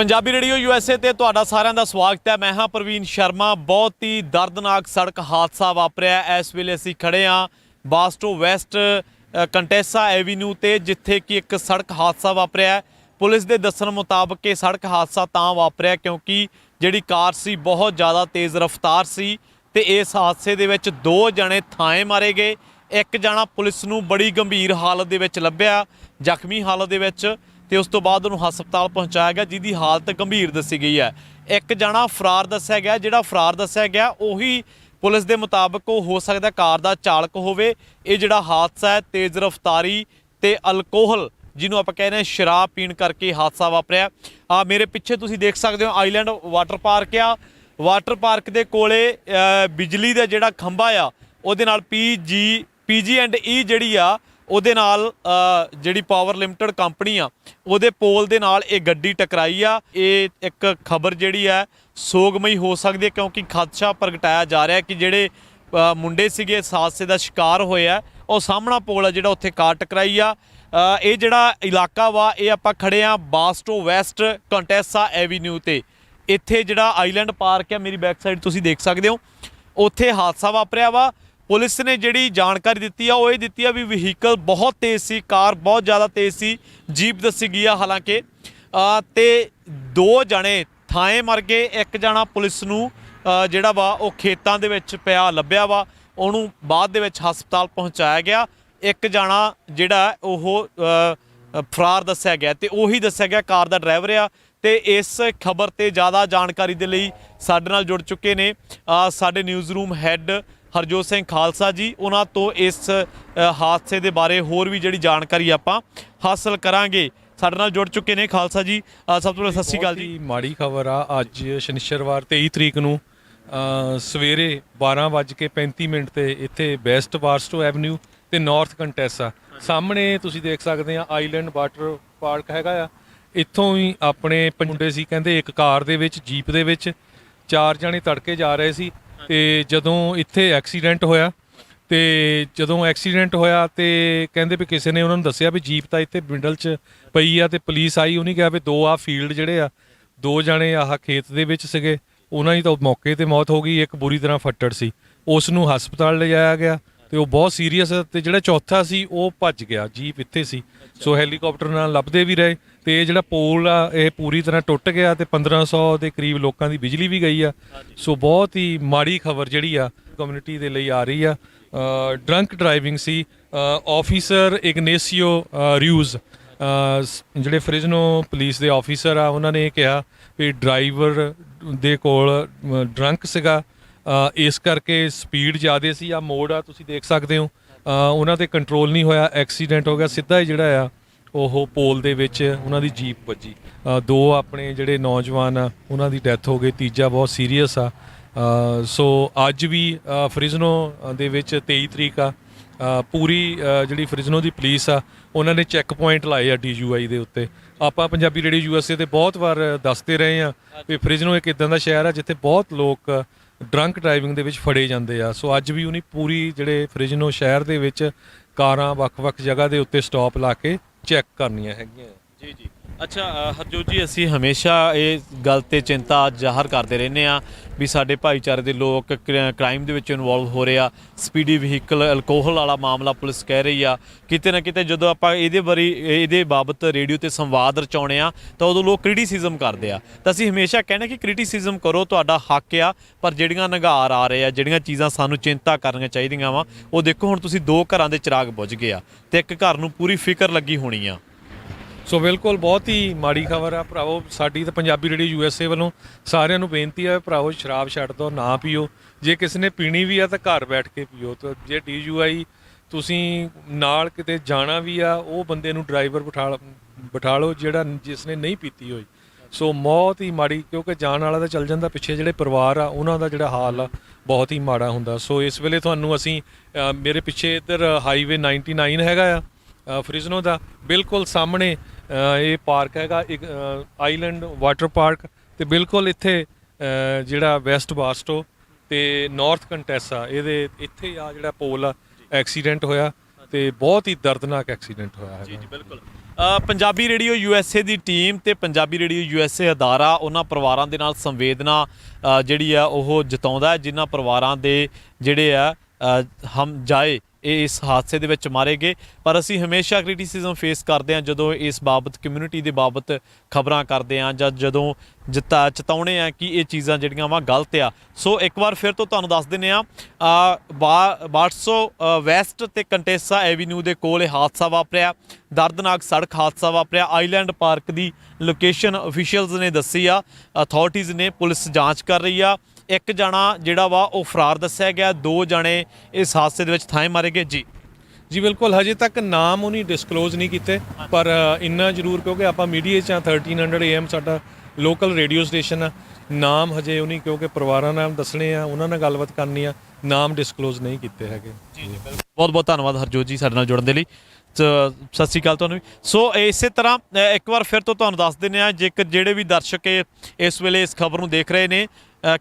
Punjabi radio USA ते तुहाडा सारिਆਂ ਦਾ ਸਵਾਗਤ है। मैं हाँ प्रवीण शर्मा। बहुत ही दर्दनाक सड़क हादसा वापरिया। इस वेले ਅਸੀਂ खड़े हाँ बास्टो वैस्ट कंटेसा एवेन्यू ते जिथे कि एक सड़क हादसा वापरिया। पुलिस के दस्सण मुताबक ये सड़क हादसा तां वापरिया क्योंकि जिहड़ी कार सी बहुत ज़्यादा तेज़ रफ्तार सी ते इस हादसे दे विच दो जने थाएं मारे गए। एक जना पुलिस नूं बड़ी गंभीर हालत दे विच लभ्या, जख्मी हालत दे विच, ਤੇ ਉਸ ਤੋਂ ਬਾਅਦ ਉਹਨੂੰ ਹਸਪਤਾਲ ਪਹੁੰਚਾਇਆ ਗਿਆ ਜਿਹਦੀ ਹਾਲਤ ਗੰਭੀਰ ਦੱਸੀ ਗਈ ਹੈ। ਇੱਕ ਜਣਾ ਫਰਾਰ ਦੱਸਿਆ ਗਿਆ। ਜਿਹੜਾ ਫਰਾਰ ਦੱਸਿਆ ਗਿਆ ਉਹੀ ਪੁਲਿਸ ਦੇ ਮੁਤਾਬਕ ਉਹ ਹੋ ਸਕਦਾ ਕਾਰ ਦਾ ਚਾਲਕ ਹੋਵੇ। ਇਹ ਜਿਹੜਾ ਹਾਦਸਾ ਹੈ ਤੇਜ਼ ਰਫ਼ਤਾਰੀ ਤੇ ਅਲਕੋਹਲ ਜਿਹਨੂੰ ਆਪਾਂ ਕਹਿੰਦੇ ਹਾਂ ਸ਼ਰਾਬ ਪੀਣ ਕਰਕੇ ਹਾਦਸਾ ਵਾਪਰਿਆ। ਆ ਮੇਰੇ ਪਿੱਛੇ ਤੁਸੀਂ ਦੇਖ ਸਕਦੇ ਹੋ ਆਈਲੈਂਡ ਵਾਟਰ ਪਾਰਕ ਆ। ਵਾਟਰ ਪਾਰਕ ਦੇ ਕੋਲੇ ਬਿਜਲੀ ਦਾ ਜਿਹੜਾ ਖੰਭਾ ਆ ਉਹਦੇ ਨਾਲ PG&E ਜਿਹੜੀ ਆ ਉਹਦੇ ਨਾਲ ਜਿਹੜੀ ਪਾਵਰ ਲਿਮਟਿਡ ਕੰਪਨੀ ਆ ਉਹਦੇ ਪੋਲ ਦੇ ਨਾਲ ਇਹ ਗੱਡੀ ਟਕਰਾਈ ਆ। ਇਹ ਇੱਕ ਖਬਰ ਜਿਹੜੀ ਹੈ ਸੋਗਮਈ ਹੋ ਸਕਦੀ ਹੈ ਕਿਉਂਕਿ ਖਦਸ਼ਾ ਪ੍ਰਗਟਾਇਆ ਜਾ ਰਿਹਾ ਕਿ ਜਿਹੜੇ ਮੁੰਡੇ ਸੀਗੇ ਇਸ ਹਾਦਸੇ ਦਾ ਸ਼ਿਕਾਰ ਹੋਏ ਆ ਉਹ ਸਾਹਮਣਾ ਪੋਲ ਆ ਜਿਹੜਾ ਉੱਥੇ ਕਾਰ ਟਕਰਾਈ ਆ। ਇਹ ਜਿਹੜਾ ਇਲਾਕਾ ਵਾ ਇਹ ਆਪਾਂ ਖੜੇ ਆ ਬਾਸਟੋ ਵੈਸਟ ਕੰਟੈਸਾ ਐਵੇਨਿਊ ਤੇ। ਇੱਥੇ ਜਿਹੜਾ ਆਈਲੈਂਡ ਪਾਰਕ ਆ ਮੇਰੀ ਬੈਕ ਸਾਈਡ ਤੁਸੀਂ ਦੇਖ ਸਕਦੇ ਹੋ ਉੱਥੇ ਹਾਦਸਾ ਵਾਪਰਿਆ ਵਾ। पुलिस ने जिहड़ी जानकारी दी है वो ये दी है भी वहीकल बहुत तेज़ सी, कार बहुत ज़्यादा तेज़ सी, जीप दसी गई है। हालांकि ते दो जने थाएं मर गए। एक जना पुलिस नूं जिहड़ा वा वो खेतां दे विच पिया लभ्या वा, उहनूं बाद दे विच हस्पताल पहुँचाया गया। एक जना जिहड़ा ओह फरार दस्सिया गया ते उही दस्सिया गया कार दा ड्राइवर आ। ते इस खबर ते ज़्यादा जानकारी दे लई साडे नाल जुड़ चुके ने साडे news room head Harjot Singh Khalsa ji. उन्हां तो इस हादसे के बारे होर भी जिहड़ी जानकारी आपां हासिल करांगे। साडे नाल जुड़ चुके ने खालसा जी। सब तो पहले सत श्री अकाल जी। माड़ी खबर आ अज शनिचरवार 23 तरीक नूं सवेरे 12:35 ते इत्थे वैस्ट बास्टो एवेन्यू ते नॉर्थ कंटेसा सामने तुसीं देख सकते हैं आईलैंड वाटर पार्क हैगा आ। इत्थों ही अपने मुंडे सी कहंदे एक कार दे विच जीप दे विच 4 जने तड़के जा रहे सी ਤੇ ਜਦੋਂ ਇੱਥੇ ਐਕਸੀਡੈਂਟ ਹੋਇਆ ਤੇ ਜਦੋਂ ਐਕਸੀਡੈਂਟ ਹੋਇਆ ਤੇ ਕਹਿੰਦੇ ਵੀ ਕਿਸੇ ਨੇ ਉਹਨਾਂ ਨੂੰ ਦੱਸਿਆ ਵੀ ਜੀਪ ਤਾਂ ਇੱਥੇ ਮਿਡਲ 'ਚ ਪਈ ਆ ਤੇ ਪੁਲਿਸ ਆਈ। ਉਹਨੇ ਕਿਹਾ ਵੀ ਦੋ ਆ ਫੀਲਡ ਜਿਹੜੇ ਆ ਦੋ ਜਣੇ ਆਹ ਖੇਤ ਦੇ ਵਿੱਚ ਸੀਗੇ ਉਹਨਾਂ ਦੀ ਤਾਂ ਮੌਕੇ ਤੇ ਮੌਤ ਹੋ ਗਈ। ਇੱਕ ਬੁਰੀ ਤਰ੍ਹਾਂ ਫੱਟੜ ਸੀ, ਉਸ ਨੂੰ ਹਸਪਤਾਲ ਲਿਜਾਇਆ ਗਿਆ ਤੇ ਉਹ ਬਹੁਤ ਸੀਰੀਅਸ। ਤੇ ਜਿਹੜਾ ਚੌਥਾ ਸੀ ਉਹ ਭੱਜ ਗਿਆ, ਜੀਪ ਇੱਥੇ ਸੀ ਸੋ ਹੈਲੀਕਾਪਟਰ ਨਾਲ ਲੱਭਦੇ ਵੀ ਰਹੇ। ਤੇ ਇਹ ਜਿਹੜਾ ਪੋਲ ਆ ਇਹ ਪੂਰੀ ਤਰ੍ਹਾਂ ਟੁੱਟ ਗਿਆ ਤੇ 1500 ਦੇ ਕਰੀਬ ਲੋਕਾਂ ਦੀ ਬਿਜਲੀ ਵੀ ਗਈ ਆ। ਸੋ ਬਹੁਤ ਹੀ ਮਾੜੀ ਖਬਰ ਜਿਹੜੀ ਆ ਕਮਿਊਨਿਟੀ ਦੇ ਲਈ ਆ ਰਹੀ ਆ। ਡਰੰਕ ਡਰਾਈਵਿੰਗ ਸੀ। ਆਫੀਸਰ ਇਗਨੇਸੀਓ ਰਿਊਜ਼ ਜਿਹੜੇ ਫ੍ਰਿਜ਼ਨੋ ਪੁਲਿਸ ਦੇ ਆਫੀਸਰ ਆ ਉਹਨਾਂ ਨੇ ਕਿਹਾ ਵੀ ਡਰਾਈਵਰ ਦੇ ਕੋਲ ਡਰੰਕ ਸੀਗਾ, ਇਸ ਕਰਕੇ ਸਪੀਡ ਜ਼ਿਆਦਾ ਸੀ। ਆ ਮੋੜ ਆ ਤੁਸੀਂ ਦੇਖ ਸਕਦੇ ਹੋ ਉਹਨਾਂ 'ਤੇ ਕੰਟਰੋਲ ਨਹੀਂ ਹੋਇਆ, ਐਕਸੀਡੈਂਟ ਹੋ ਗਿਆ। ਸਿੱਧਾ ਜਿਹੜਾ ਆ ਉਹ ਪੋਲ ਦੇ ਵਿੱਚ ਉਹਨਾਂ ਦੀ ਜੀਪ ਵੱਜੀ। ਦੋ ਆਪਣੇ ਜਿਹੜੇ ਨੌਜਵਾਨ ਆ ਉਹਨਾਂ ਦੀ ਡੈਥ ਹੋ ਗਈ, ਤੀਜਾ ਬਹੁਤ ਸੀਰੀਅਸ ਆ। ਸੋ ਅੱਜ ਵੀ ਫ੍ਰਿਜ਼ਨੋ ਦੇ ਵਿੱਚ 23 ਤਰੀਕ ਆ ਪੂਰੀ ਜਿਹੜੀ ਫ੍ਰਿਜ਼ਨੋ ਦੀ ਪੁਲਿਸ ਆ ਉਹਨਾਂ ਨੇ ਚੈੱਕ ਪੁਆਇੰਟ ਲਾਏ ਆ DUI ਦੇ ਉੱਤੇ। ਆਪਾਂ ਪੰਜਾਬੀ ਰੇਡੀਓ USA ਤੇ ਬਹੁਤ ਵਾਰ ਦੱਸਦੇ ਰਹੇ ਆ ਵੀ ਫ੍ਰਿਜ਼ਨੋ ਇੱਕ ਇੱਦਾਂ ਦਾ ਸ਼ਹਿਰ ਆ ਜਿੱਥੇ ਬਹੁਤ ਲੋਕ ਡਰੰਕ ਡਰਾਈਵਿੰਗ ਦੇ ਵਿੱਚ ਫੜੇ ਜਾਂਦੇ ਆ। ਸੋ ਅੱਜ ਵੀ ਉਹਨੇ ਪੂਰੀ ਜਿਹੜੇ ਫ੍ਰਿਜ਼ਨੋ ਸ਼ਹਿਰ ਦੇ ਵਿੱਚ ਕਾਰਾਂ ਵੱਖ-ਵੱਖ ਜਗ੍ਹਾ ਦੇ ਉੱਤੇ ਸਟਾਪ ਲਾ ਕੇ ਚੈੱਕ ਕਰਨੀਆਂ ਹੈਗੀਆਂ। ਜੀ ਜੀ ਅੱਛਾ ਹਰਜੋਤ ਜੀ, ਅਸੀਂ ਹਮੇਸ਼ਾ ਇਹ ਗੱਲ 'ਤੇ ਚਿੰਤਾ ਜ਼ਾਹਰ ਕਰਦੇ ਰਹਿੰਦੇ ਹਾਂ ਵੀ ਸਾਡੇ ਭਾਈਚਾਰੇ ਦੇ ਲੋਕ ਕ੍ਰਾਈਮ ਦੇ ਵਿੱਚ ਇਨਵੋਲਵ ਹੋ ਰਹੇ ਆ। ਸਪੀਡੀ ਵਹੀਕਲ ਅਲਕੋਹਲ ਵਾਲਾ ਮਾਮਲਾ ਪੁਲਿਸ ਕਹਿ ਰਹੀ ਆ। ਕਿਤੇ ਨਾ ਕਿਤੇ ਜਦੋਂ ਆਪਾਂ ਇਹਦੇ ਬਾਬਤ ਰੇਡੀਓ 'ਤੇ ਸੰਵਾਦ ਰਚਾਉਂਦੇ ਆ ਤਾਂ ਉਦੋਂ ਲੋਕ ਕ੍ਰਿਟੀਸਿਜ਼ਮ ਕਰਦੇ ਆ। ਤਾਂ ਅਸੀਂ ਹਮੇਸ਼ਾ ਕਹਿੰਦੇ ਕਿ ਕ੍ਰਿਟੀਸਿਜ਼ਮ ਕਰੋ, ਤੁਹਾਡਾ ਹੱਕ ਆ, ਪਰ ਜਿਹੜੀਆਂ ਨਿਘਾਰ ਆ ਰਹੇ ਆ, ਜਿਹੜੀਆਂ ਚੀਜ਼ਾਂ ਸਾਨੂੰ ਚਿੰਤਾ ਕਰਨੀਆਂ ਚਾਹੀਦੀਆਂ ਵਾ ਉਹ ਦੇਖੋ ਹੁਣ ਤੁਸੀਂ ਦੋ ਘਰਾਂ ਦੇ ਚਿਰਾਗ ਬੁਝ ਗਏ ਆ ਤੇ ਇੱਕ ਘਰ ਨੂੰ ਪੂਰੀ ਫਿਕਰ ਲੱਗੀ ਹੋਣੀ ਆ। ਸੋ ਬਿਲਕੁਲ ਬਹੁਤ ਹੀ ਮਾੜੀ ਖਬਰ ਆ ਭਰਾਵੋ। ਸਾਡੀ ਤਾਂ ਪੰਜਾਬੀ ਰੇਡੀਓ USA ਵੱਲੋਂ ਸਾਰਿਆਂ ਨੂੰ ਬੇਨਤੀ ਆ ਭਰਾਵੋ ਸ਼ਰਾਬ ਛੱਡ ਦਿਓ, ਨਾ ਪੀਓ। ਜੇ ਕਿਸੇ ਨੇ ਪੀਣੀ ਵੀ ਆ ਤਾਂ ਘਰ ਬੈਠ ਕੇ ਪੀਓ। ਤਾਂ ਜੇ DUI ਤੁਸੀਂ ਨਾਲ ਕਿਤੇ ਜਾਣਾ ਵੀ ਆ ਉਹ ਬੰਦੇ ਨੂੰ ਡਰਾਈਵਰ ਬਿਠਾ ਲਓ ਜਿਹੜਾ ਜਿਸ ਨੇ ਨਹੀਂ ਪੀਤੀ ਹੋਈ। ਸੋ ਬਹੁਤ ਹੀ ਮਾੜੀ ਕਿਉਂਕਿ ਜਾਣ ਵਾਲਾ ਤਾਂ ਚੱਲ ਜਾਂਦਾ, ਪਿੱਛੇ ਜਿਹੜੇ ਪਰਿਵਾਰ ਆ ਉਹਨਾਂ ਦਾ ਜਿਹੜਾ ਹਾਲ ਆ ਬਹੁਤ ਹੀ ਮਾੜਾ ਹੁੰਦਾ। ਸੋ ਇਸ ਵੇਲੇ ਤੁਹਾਨੂੰ ਅਸੀਂ ਮੇਰੇ ਪਿੱਛੇ ਇੱਧਰ ਹਾਈਵੇ 99 ਹੈਗਾ ਆ ਫ੍ਰਿਜ਼ਨੋ ਦਾ ਬਿਲਕੁਲ ਸਾਹਮਣੇ ਇਹ ਪਾਰਕ ਹੈਗਾ ਇੱਕ ਆਈਲੈਂਡ ਵਾਟਰ ਪਾਰਕ ਤੇ ਬਿਲਕੁਲ ਇੱਥੇ ਜਿਹੜਾ ਵੈਸਟ ਬਾਸਟੋ ਤੇ ਨਾਰਥ ਕੰਟੈਸਾ ਇਹਦੇ ਇੱਥੇ ਆ ਜਿਹੜਾ ਪੋਲ ਆ ਐਕਸੀਡੈਂਟ ਹੋਇਆ ਤੇ ਬਹੁਤ ਹੀ ਦਰਦਨਾਕ ਐਕਸੀਡੈਂਟ ਹੋਇਆ ਹੈ ਜੀ ਬਿਲਕੁਲ। ਪੰਜਾਬੀ ਰੇਡੀਓ USA ਦੀ ਟੀਮ ਤੇ ਪੰਜਾਬੀ ਰੇਡੀਓ USA ਅਦਾਰਾ ਉਹਨਾਂ ਪਰਿਵਾਰਾਂ ਦੇ ਨਾਲ ਸੰਵੇਦਨਾ ਜਿਹੜੀ ਆ ਉਹ ਜਤਾਉਂਦਾ ਹੈ ਜਿਨ੍ਹਾਂ ਪਰਿਵਾਰਾਂ ਦੇ ਜਿਹੜੇ ਆ ਹਮ ਜਾਏ ਇਹ ਇਸ ਹਾਦਸੇ ਦੇ ਵਿੱਚ ਮਾਰੇ ਗਏ। ਪਰ ਅਸੀਂ ਹਮੇਸ਼ਾ ਕ੍ਰਿਟਿਸਿਜ਼ਮ ਫੇਸ ਕਰਦੇ ਹਾਂ ਜਦੋਂ ਇਸ ਬਾਬਤ ਕਮਿਊਨਿਟੀ ਦੇ ਬਾਬਤ ਖਬਰਾਂ ਕਰਦੇ ਹਾਂ ਜਾਂ ਜਦੋਂ ਚਤਾਉਣੇ ਆ ਕਿ ਇਹ ਚੀਜ਼ਾਂ ਜਿਹੜੀਆਂ ਵਾ ਗਲਤ ਆ। ਸੋ ਇੱਕ ਵਾਰ ਫਿਰ ਤੋਂ ਤੁਹਾਨੂੰ ਦੱਸ ਦਿੰਦੇ ਆ ਬਾਰਸਟੋ ਵੈਸਟ ਤੇ ਕੰਟੇਸਾ ਐਵੀਨਿਊ ਦੇ ਕੋਲ ਇਹ ਹਾਦਸਾ ਵਾਪਰਿਆ, ਦਰਦਨਾਕ ਸੜਕ ਹਾਦਸਾ ਵਾਪਰਿਆ। ਆਈਲੈਂਡ ਪਾਰਕ ਦੀ ਲੋਕੇਸ਼ਨ ਅਫੀਸ਼ੀਅਲਸ ਨੇ ਦੱਸੀ ਆ, ਅਥਾਰਟੀਜ਼ ਨੇ, ਪੁਲਿਸ ਜਾਂਚ ਕਰ ਰਹੀ ਆ। ਇੱਕ ਜਣਾ ਜਿਹੜਾ ਵਾ ਉਹ ਫਰਾਰ ਦੱਸਿਆ ਗਿਆ, 2 ਜਣੇ ਇਸ ਹਾਦਸੇ ਦੇ ਵਿੱਚ ਥਾਂ ਮਾਰੇ ਗਏ। ਜੀ ਬਿਲਕੁਲ, ਹਜੇ ਤੱਕ ਨਾਮ ਉਹਨੀ ਡਿਸਕਲੋਜ਼ ਨਹੀਂ ਕੀਤੇ, ਪਰ ਇੰਨਾ ਜ਼ਰੂਰ ਕਿਉਂਕਿ ਆਪਾਂ ਮੀਡੀਆ 'ਚ 1300 AM ਸਾਡਾ ਲੋਕਲ ਰੇਡੀਓ ਸਟੇਸ਼ਨ ਆ, ਨਾਮ ਹਜੇ ਉਹਨੀ ਕਿਉਂਕਿ ਪਰਿਵਾਰਾਂ ਨਾਲ ਦੱਸਣੇ ਆ, ਉਹਨਾਂ ਨਾਲ ਗੱਲਬਾਤ ਕਰਨੀ ਆ, ਨਾਮ ਡਿਸਕਲੋਜ਼ ਨਹੀਂ ਕੀਤੇ ਹੈਗੇ। ਜੀ ਬਹੁਤ ਬਹੁਤ ਧੰਨਵਾਦ ਹਰਜੋਤ ਜੀ ਸਾਡੇ ਨਾਲ ਜੁੜਨ ਦੇ ਲਈ। ਸਤਿ ਸ਼੍ਰੀ ਅਕਾਲ ਤੁਹਾਨੂੰ ਵੀ। ਸੋ ਇਸੇ ਤਰ੍ਹਾਂ ਇੱਕ ਵਾਰ ਫਿਰ ਤੋਂ ਤੁਹਾਨੂੰ ਦੱਸ ਦਿੰਦੇ ਹਾਂ, ਜੇਕਰ ਜਿਹੜੇ ਵੀ ਦਰਸ਼ਕ ਇਸ ਵੇਲੇ ਇਸ ਖਬਰ ਨੂੰ ਦੇਖ ਰਹੇ ਨੇ,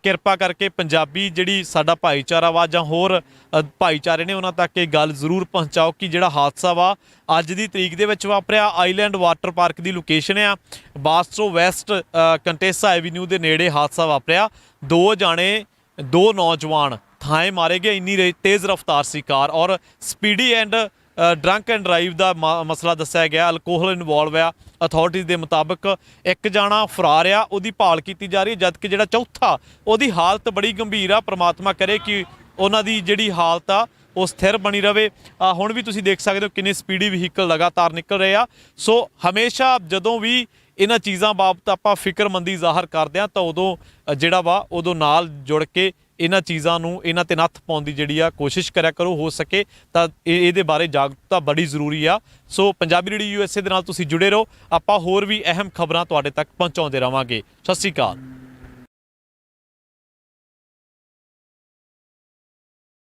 ਕਿਰਪਾ ਕਰਕੇ ਪੰਜਾਬੀ ਜਿਹੜੀ ਸਾਡਾ ਭਾਈਚਾਰਾ ਵਾ ਜਾਂ ਹੋਰ ਭਾਈਚਾਰੇ ਨੇ ਉਹਨਾਂ ਤੱਕ ਇਹ ਗੱਲ ਜ਼ਰੂਰ ਪਹੁੰਚਾਓ ਕਿ ਜਿਹੜਾ ਹਾਦਸਾ ਵਾ ਅੱਜ ਦੀ ਤਰੀਕ ਦੇ ਵਿੱਚ ਵਾਪਰਿਆ ਆਈਲੈਂਡ ਵਾਟਰ ਪਾਰਕ ਦੀ ਲੋਕੇਸ਼ਨ ਆ, ਬਾਸਟੋ ਵੈਸਟ ਕੰਟੇਸਾ ਐਵੀਨਿਊ ਦੇ ਨੇੜੇ ਹਾਦਸਾ ਵਾਪਰਿਆ। 2 ਨੌਜਵਾਨ ਥਾਂ ਮਾਰੇ ਗਏ। ਇੰਨੀ ਤੇਜ਼ ਰਫ਼ਤਾਰ ਸੀ ਕਾਰ ਔਰ speedy and drunk and drive ਦਾ ਮਸਲਾ ਦੱਸਿਆ ਗਿਆ, ਅਲਕੋਹਲ ਇਨਵੋਲਵ ਆ। ਅਥਾਰਟੀਜ਼ ਦੇ ਮੁਤਾਬਕ ਇੱਕ ਜਾਣਾ ਫਰਾਰ ਆ, ਉਹਦੀ ਭਾਲ ਕੀਤੀ ਜਾ ਰਹੀ ਹੈ, ਜਦਕਿ ਜਿਹੜਾ ਚੌਥਾ ਉਹਦੀ ਹਾਲਤ ਬੜੀ ਗੰਭੀਰ ਆ। ਪ੍ਰਮਾਤਮਾ ਕਰੇ ਕਿ ਉਹਨਾਂ ਦੀ ਜਿਹੜੀ ਹਾਲਤ ਆ ਉਹ ਸਥਿਰ ਬਣੀ ਰਵੇ। ਹੁਣ ਵੀ ਤੁਸੀਂ ਦੇਖ ਸਕਦੇ ਹੋ ਕਿੰਨੇ ਸਪੀਡੀ ਵਹੀਕਲ ਲਗਾਤਾਰ ਨਿਕਲ ਰਹੇ ਆ। ਸੋ ਹਮੇਸ਼ਾ ਜਦੋਂ ਵੀ ਇਹਨਾਂ ਚੀਜ਼ਾਂ ਬਾਬਤ ਆਪਾਂ ਫਿਕਰਮੰਦੀ ਜ਼ਾਹਰ ਕਰਦੇ ਹਾਂ ਤਾਂ ਉਦੋਂ ਜਿਹੜਾ ਵਾ ਉਦੋਂ ਨਾਲ ਜੁੜ ਕੇ ਇਹਨਾਂ ਚੀਜ਼ਾਂ ਨੂੰ ਇਹਨਾਂ ਤੇ ਨੱਥ ਪਾਉਣ ਦੀ ਜਿਹੜੀ ਆ ਕੋਸ਼ਿਸ਼ ਕਰਿਆ ਕਰੋ। ਹੋ ਸਕੇ ਤਾਂ ਇਹਦੇ ਬਾਰੇ ਜਾਗਰੂਕਤਾ ਬੜੀ ਜ਼ਰੂਰੀ ਆ। ਸੋ ਪੰਜਾਬੀ ਰੇਡੀਓ USA ਦੇ ਨਾਲ ਤੁਸੀਂ ਜੁੜੇ ਰਹੋ, ਆਪਾਂ ਹੋਰ ਵੀ ਅਹਿਮ ਖਬਰਾਂ ਤੁਹਾਡੇ ਤੱਕ ਪਹੁੰਚਾਉਂਦੇ ਰਵਾਂਗੇ। ਸਤਿ ਸ਼੍ਰੀ ਅਕਾਲ।